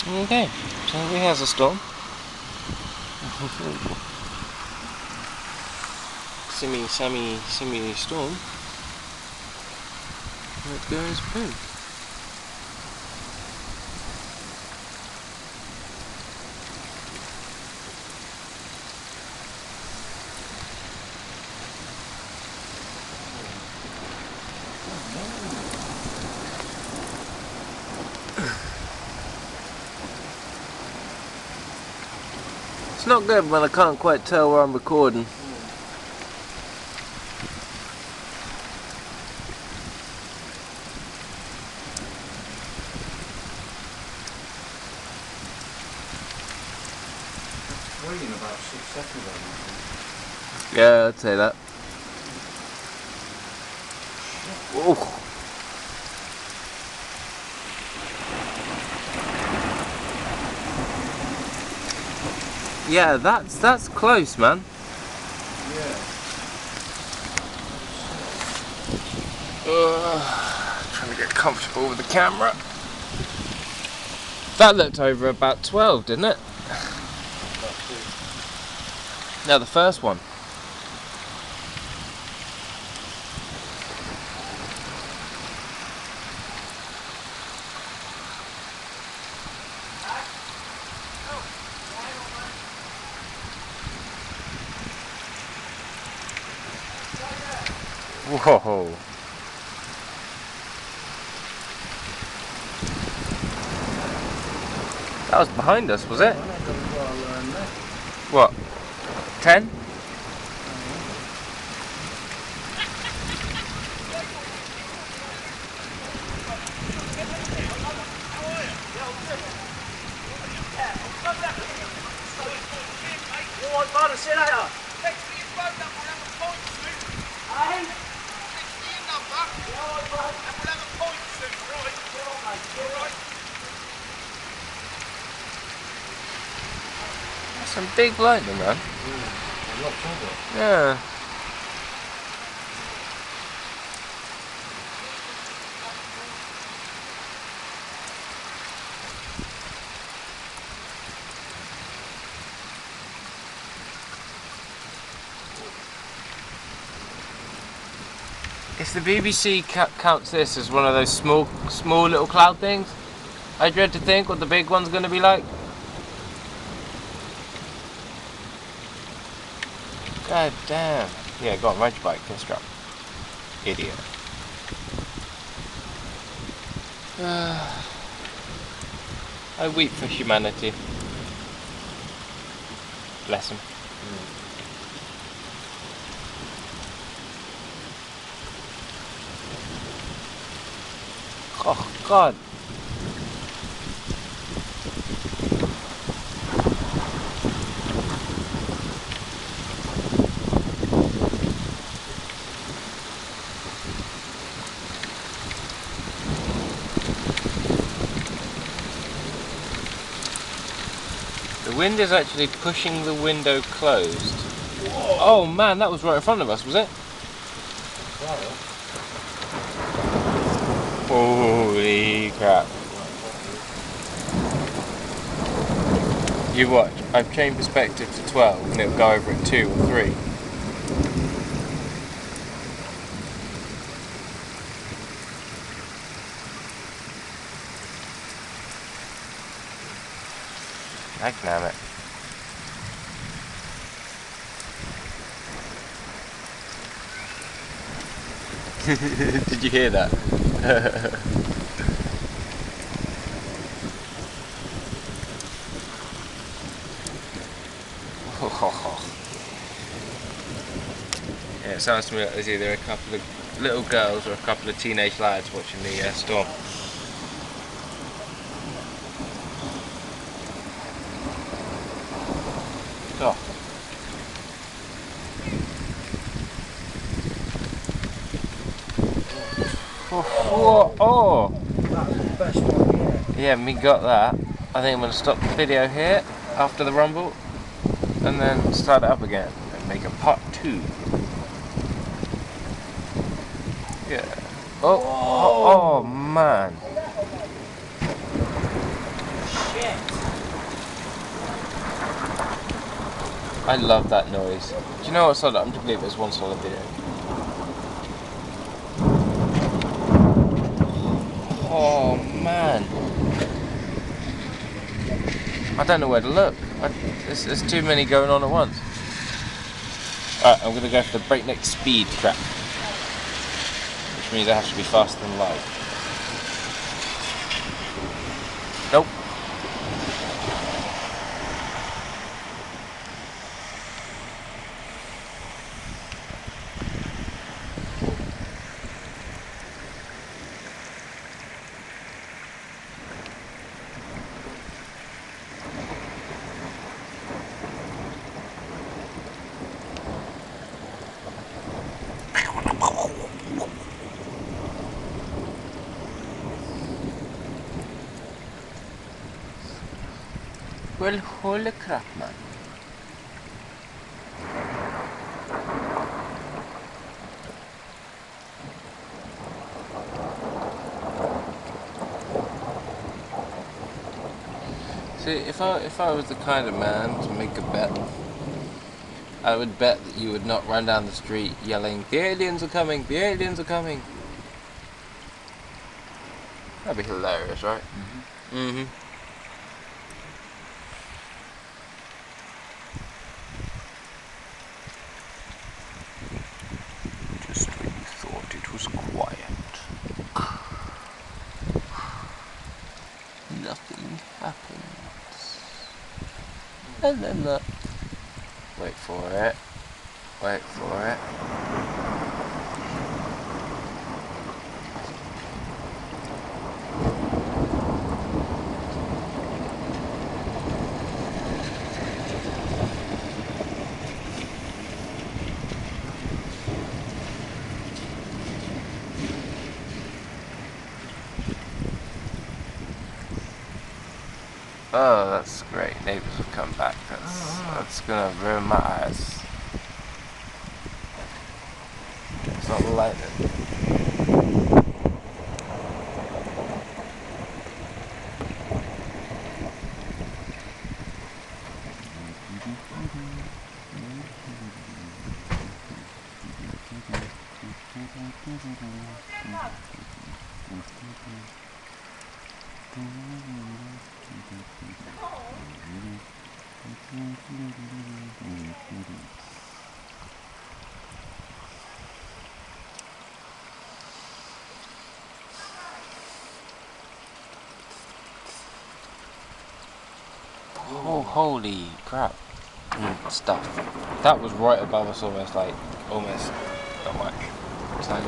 Okay, so we has a storm. Sammy storm. It goes boom. It's not good when I can't quite tell where I'm recording. In about 6 seconds, I think. Yeah, I'd say that. Oh. Yeah, that's close, man. Yeah. Trying to get comfortable with the camera. That looked over about 12, didn't it? No, the first one. Whoa. That was behind us, was it? What? 10? Alright, brother, see you later. Text me your phone number, we'll have a point soon. Hey? Text me your number, Yeah, alright, bud. and we'll have a point soon, right? Yeah, alright, mate. Alright? That's some big lightning, man. Yeah. If the BBC counts this as one of those small little cloud things, I dread to think what the big one's going to be like. God damn. Yeah, go on, ride your bike, construct. Idiot. I weep for humanity. Bless him. Oh, God. The wind is actually pushing the window closed. Whoa. Oh man, that was right in front of us, was it? Holy crap. You watch, I've changed perspective to 12 and it'll go over at 2 or 3. Damn it. Did you hear that? Yeah, it sounds to me like there's either a couple of little girls or a couple of teenage lads watching the storm. Oh. Oh. That's the best one yet. Yeah, we got that. I think I'm going to stop the video here after the rumble and then start it up again and make a part 2. Yeah. Oh man. I love that noise. Do you know what, Solid? I'm just leave it as one solid video. Oh man. I don't know where to look. There's too many going on at once. Alright, I'm gonna go for the breakneck speed trap. Which means I have to be faster than light. Nope. Well, holy crap, man. See, if I was the kind of man to make a bet, I would bet that you would not run down the street yelling, "The aliens are coming! The aliens are coming!" That'd be hilarious, right? Mm-hmm. Just when you thought it was quiet, nothing happens. And then the... Wait for it. Wait for it. Oh, that's great. Neighbours have come back. That's gonna ruin my eyes. It's not the lightning. Oh, holy crap. Stuff. That was right above us, almost not much. It's like...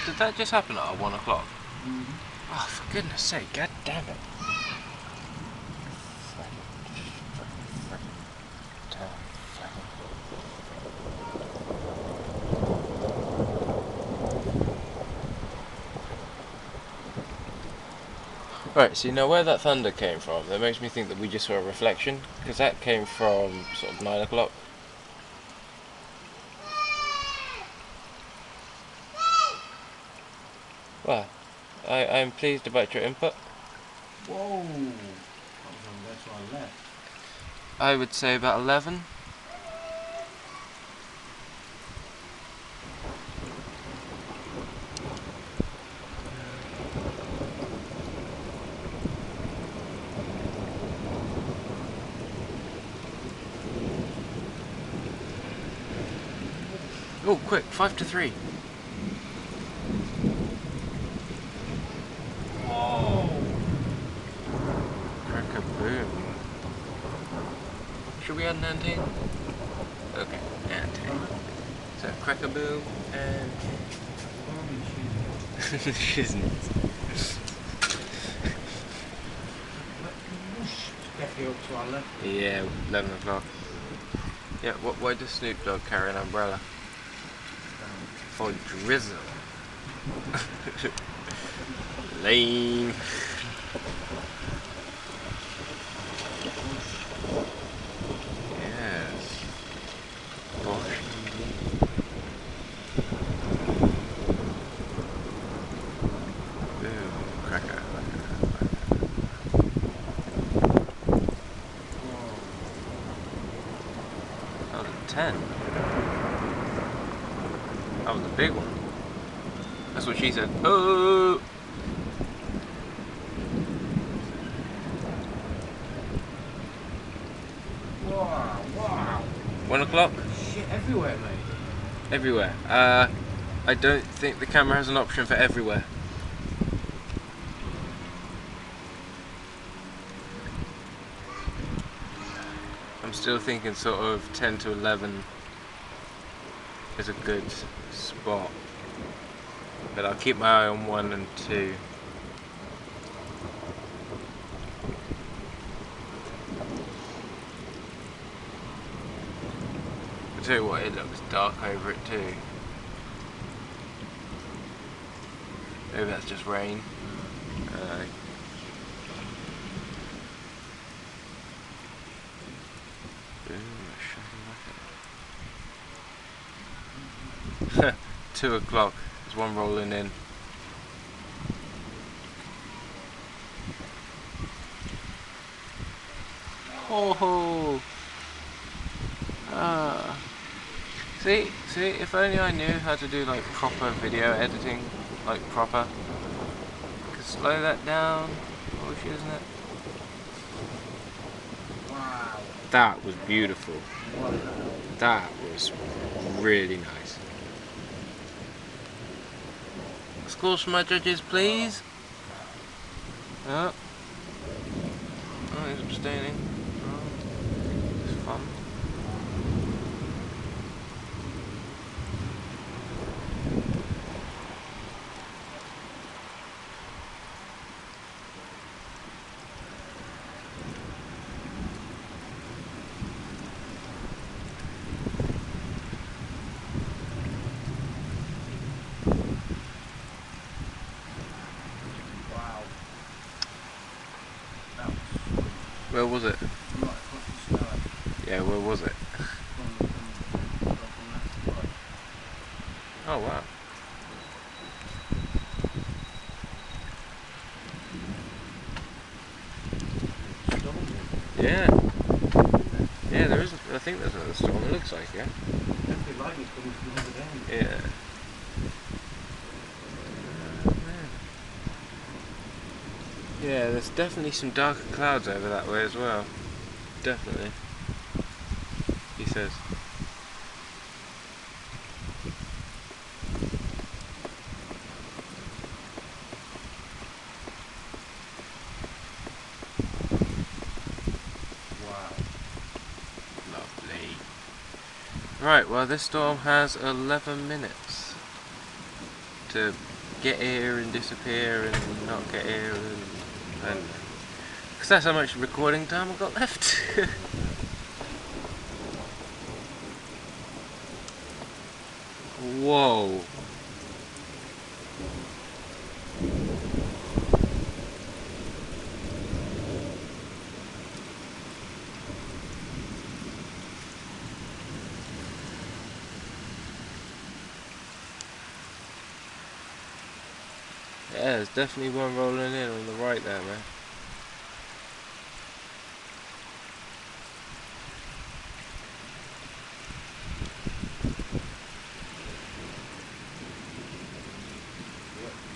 Did that just happen at 1 o'clock? Oh, for goodness sake, god damn it. Right, so you know where that thunder came from? That makes me think that we just saw a reflection, because that came from sort of 9 o'clock. Well, I'm pleased about your input. Whoa! That's why I left. I would say about 11. Oh, quick, 5 to 3. Whoa! Crack-a-boom. Should we add an antenne? Okay, antenne. So, crack-a-boom and... shiznit. Definitely up to our left. Yeah, 11 o'clock. Yeah, why does Snoop Dogg carry an umbrella? For drizzle. Lame. Yes. Bosh. Ooh, cracker. That was a 10. That was a big one. That's what she said. Oh! Wow. 1 o'clock? Shit everywhere, mate. Everywhere. I don't think the camera has an option for everywhere. I'm still thinking sort of 10 to 11 is a good spot. But I'll keep my eye on 1 and 2. I'll tell you what, it looks dark over it too. Maybe that's just rain. Ooh, 2 o'clock. There's one rolling in. Ho ho! Ah. See, if only I knew how to do like proper video editing, like proper. Could slow that down. Bullshit, isn't it? Wow. That was beautiful. That was really nice. Scores from my judges, please. Oh, he's abstaining. Oh, it's fun. Wow. Where was it? Yeah, where was it? Oh wow. Yeah. Yeah, there is. I think there's another storm. It looks like, yeah. Yeah. Yeah, there's definitely some darker clouds over that way as well. Definitely. He says. Wow. Lovely. Right, well this storm has 11 minutes to get here and disappear and not get here and because that's how much recording time I've got left. Whoa. Yeah, there's definitely one rolling in on the right there, man.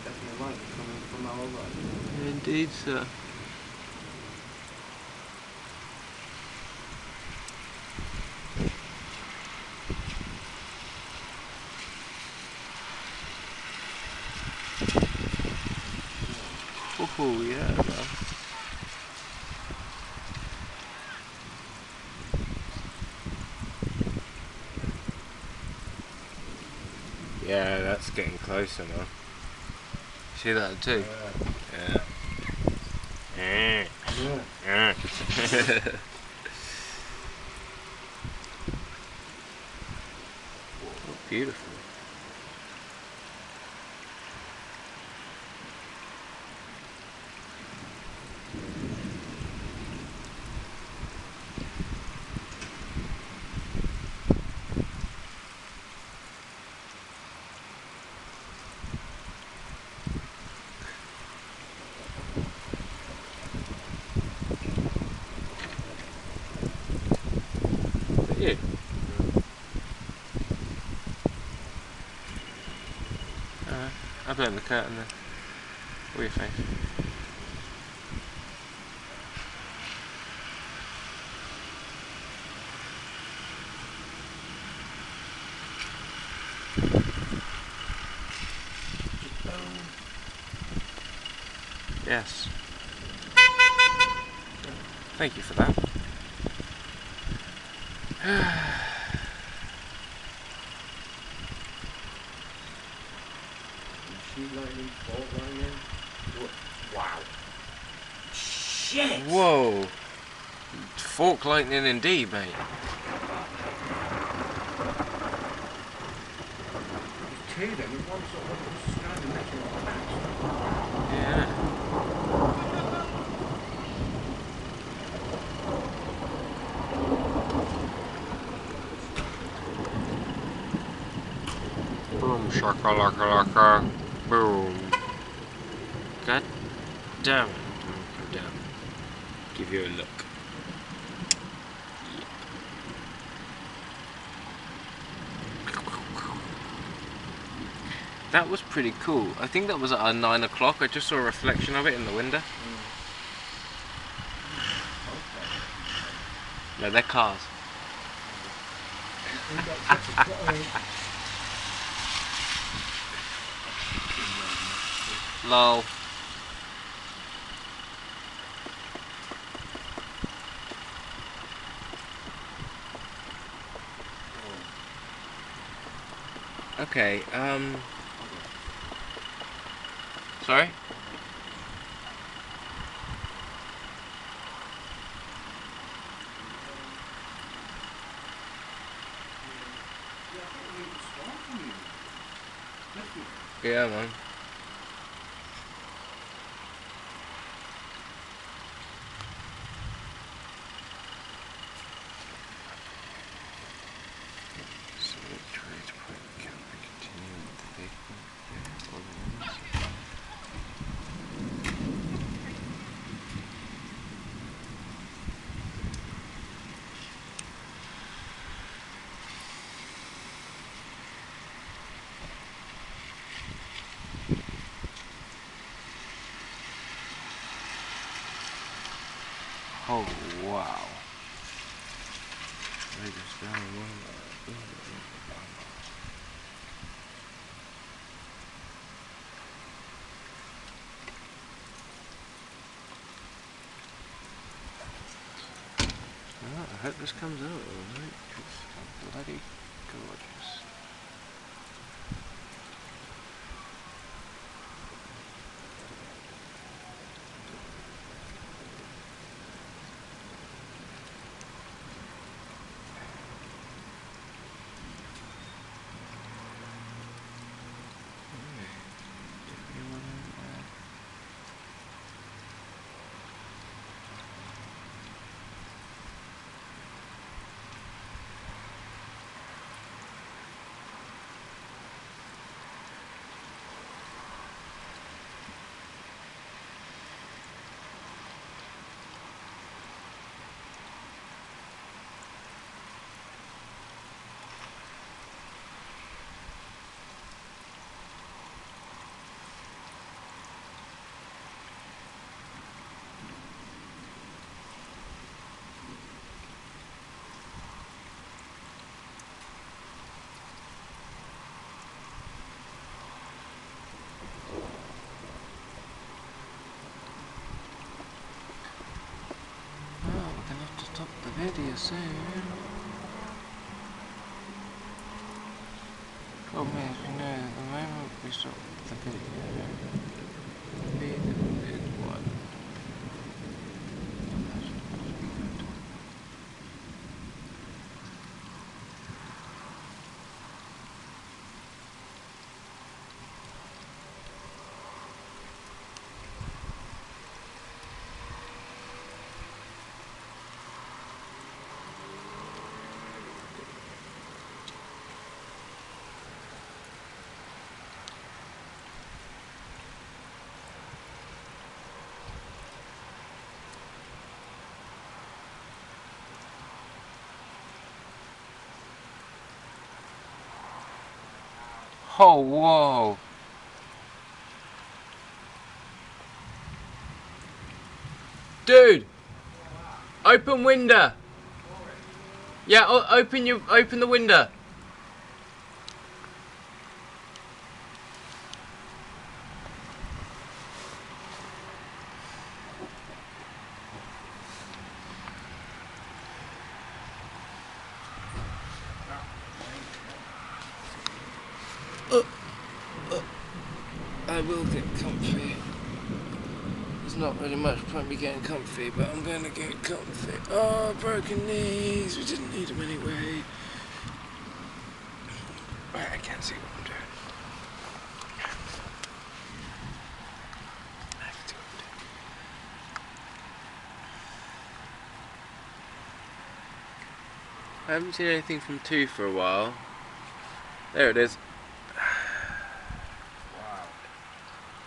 Definitely light coming from our right. Indeed, sir. Oh yeah, man. Yeah, that's getting closer now. See that too? Yeah. Yeah. beautiful. Is that you? I'll blame the curtain then. Or your face. Yes. Thank you for that. Sheet lightning, fault lightning. Wow. Shit! Whoa! Fork lightning indeed, mate. There's two of them, and one sort of standing next to my back. Yeah. Boom, shakalaka, boom. God damn it. Come down. Give you a look. That was pretty cool. I think that was at 9 o'clock. I just saw a reflection of it in the window. No, they're cars. Lol. Okay, sorry? Yeah, man. So which rate point can we continue with the big one? Yeah, or the ones? Oh, wow. They just down one. Well, I hope this comes out alright, because I'm bloody gorgeous. Stop the video soon. Problem is, we know at the moment we stop the video, the video is one. Oh, whoa. Dude! Open window! Yeah, open the window. I will get comfy. There's not really much point me getting comfy, but I'm gonna get comfy. Oh, broken knees. We didn't need them anyway. Right, I can't see what I'm doing. I can see what I'm doing. I haven't seen anything from 2 for a while. There it is. Wow.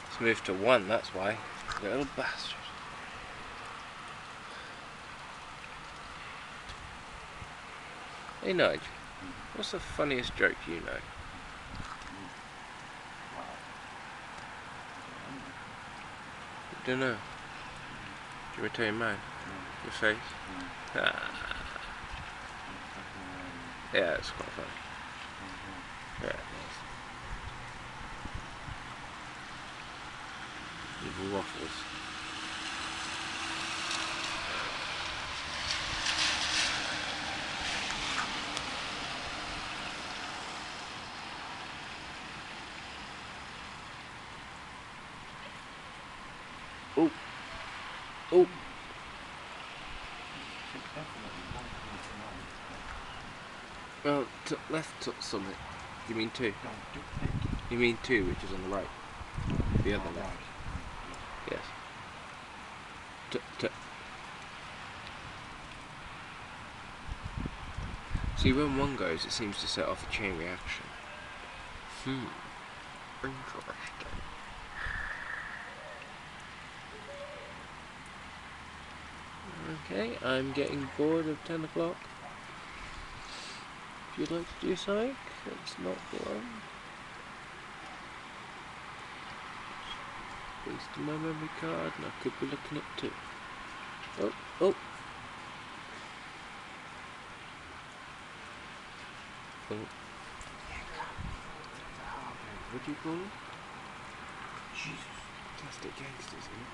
It's moved to 1, that's why. Little bastard. Hey Nigel, what's the funniest joke you know? Don't know. Do you want to tell you mine? Your face? Ah. Yeah, it's quite funny. Yeah, it is. Little waffles. Oh. Oh. Well, left summit. You mean 2? You mean 2, which is on the right. The other left. Yes. See, when 1 goes, it seems to set off a chain reaction. Interesting. Okay, I'm getting bored of 10 o'clock. If you'd like to do something, it's not 1. Wasting my memory card, and I could be looking at 2. Oh, oh. Oh. What do you call them? Jesus. Plastic gangsters, isn't it?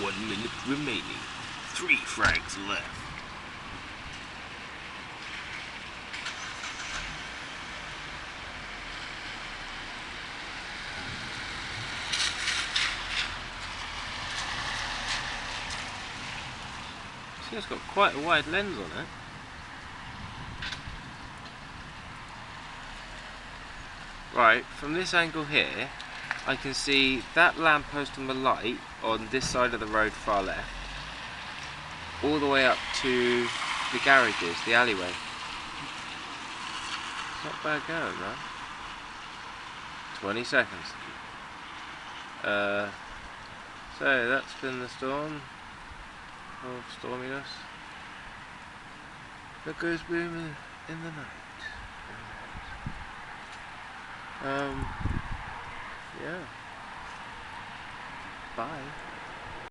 One minute remaining. 3 frags left. See, it's got quite a wide lens on it. Right, from this angle here, I can see that lamppost on the light on this side of the road far left, all the way up to the garages, the alleyway. Not bad going, man. 20 seconds. So that's been the storm of storminess that goes booming in the night. Yeah. Bye.